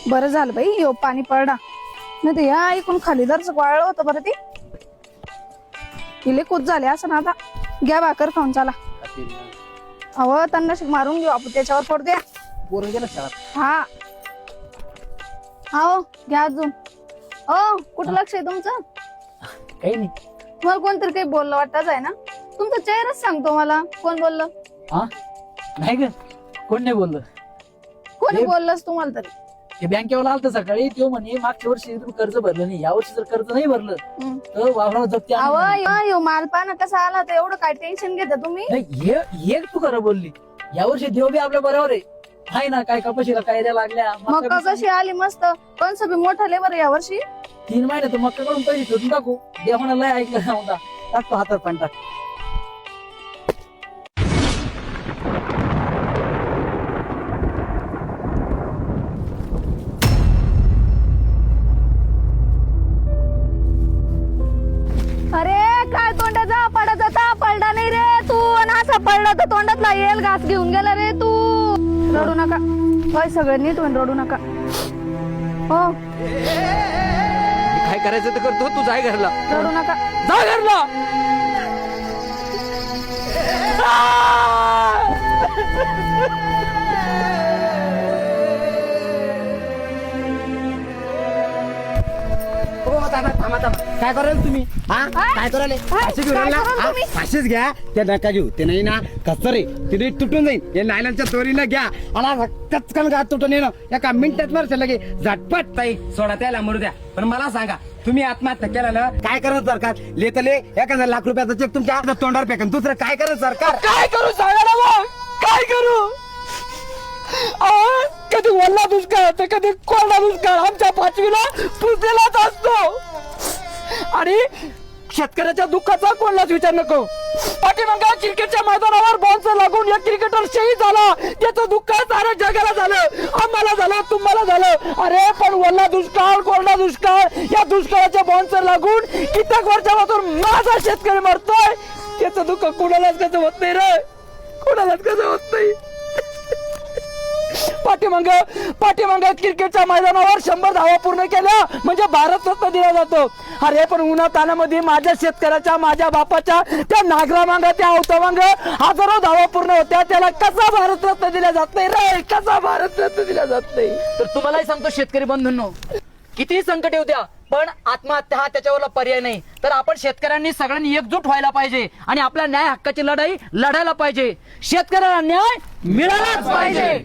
बरं झालं बाई यो पाणी पडला नाही तर या ऐकून खाली जरच वाळलं होतं बरं ते इले कूच झाले असं ना. आता घ्या भाकर खाऊन चला. अहो त्यांना मारून घेऊ आपण त्याच्यावर पड द्या. पोरं गेलं शाळेत. हा हो घ्या अजून. हो कुठं लक्ष आहे तुमचं? काही नाही. तुम्हाला कोणतरी काही बोललं वाटतच आहे ना. तुमचा चेहराच सांगतो मला कोण बोललं. हा नाही ग कोण नाही बोललं. कोणी बोललंच तुम्हाला तरी. ते बँकेवाला आलत सकाळी तो म्हणे मागच्या वर्षी तुम्ही कर्ज भरलं नाही या वर्षी जर कर्ज नाही भरलं तर वावरावर जप्ती अहो आणू. यो मालपाना कसा आला तर एवढं काय टेन्शन घेता तुम्ही. नाही हे तू खरं बोलली. या वर्षी देव बी आपल्या बरोबर आहे ना. काय कपाशीला कायद्या लागल्या मका कशी आली मस्त. पण सगळी मोठा लेबर या वर्षी 3 महिने तर मक्का कडून पैसे ठेवून टाकू. देवाना लय ऐकलं नव्हता. टाकतो हातात पण टाक. अरे काय तोंडाचा पडत पडला नाही रे तू. आणि असा पडला तर तोंडातला येल घास घेऊन गेला रे तू. रडू नका. होय सगळं नीट होईन रडू नका. हो काय करायचं तर करतो. तू जाय घरला. रडू नका. जा घरला. काय कराल तुम्ही? काय कराल? फाशी घेऊन आला? फाशीच घ्या. ते नका घेऊ. ते नाही ना कसं रे तिथे तुटून जाईल. हे नायलनच्या दोरीनं घ्या. आणि कचकन घात तुटून येणं एका मिनिटात मारशे लगे झटपट. ताई सोडा त्याला मरू द्या. पण मला सांगा तुम्ही आत्महत्या केला ना काय करत सरकार लेतले एखादा लाख रुपयाचा चेक तुमच्या तोंडावर फेकन दुसरं काय करत सरकार? काय करू सांगा ना मग. काय करू. कधी ओला दुष्काळ तर कधी कोरडा दुष्काळ. आमच्या 5वीला पुजलेलाच असतो. आणि शेतकऱ्याच्या दुःखाचा कोणालाच विचार नको. पाठीमागं क्रिकेटच्या मैदानावर बॉलचं लागून एक क्रिकेटर शहीद झाला. त्याचं दुःख साऱ्या जगाला झालं. आम्हाला झालं तुम्हाला झालं. अरे पण ओला दुष्काळ कोरडा दुष्काळ या दुष्काळाच्या बॉलचं लागून कित्येक वर्षापासून माझा शेतकरी मरतोय. त्याचं दुःख कोणालाच कसं होत नाही रे. कोणालाच कसं होत नाही. पाठीमाग क्रिकेटच्या मैदानावर 100 धावा पूर्ण केल्या म्हणजे भारत रत्न दिला जातो. अरे पण उन्हा तानामध्ये माझ्या शेतकऱ्याच्या माझ्या बापाच्या त्या नागरा मांग त्या अवता मांग हजारो धावा पूर्ण होत्या. त्याला कसा भारत रत्न दिला जात नाही रे. कसा भारत रत्न दिला जात नाही. तर तुम्हालाही सांगतो शेतकरी बंधूंनो किती संकट येऊ द्या पण आत्महत्या हा त्याच्यावरला पर्याय नाही. तर आपण शेतकऱ्यांनी सगळ्यांनी एकजूट व्हायला पाहिजे आणि आपल्या न्याय हक्काची लढाई लढायला पाहिजे. शेतकऱ्याला न्याय मिळालाच पाहिजे.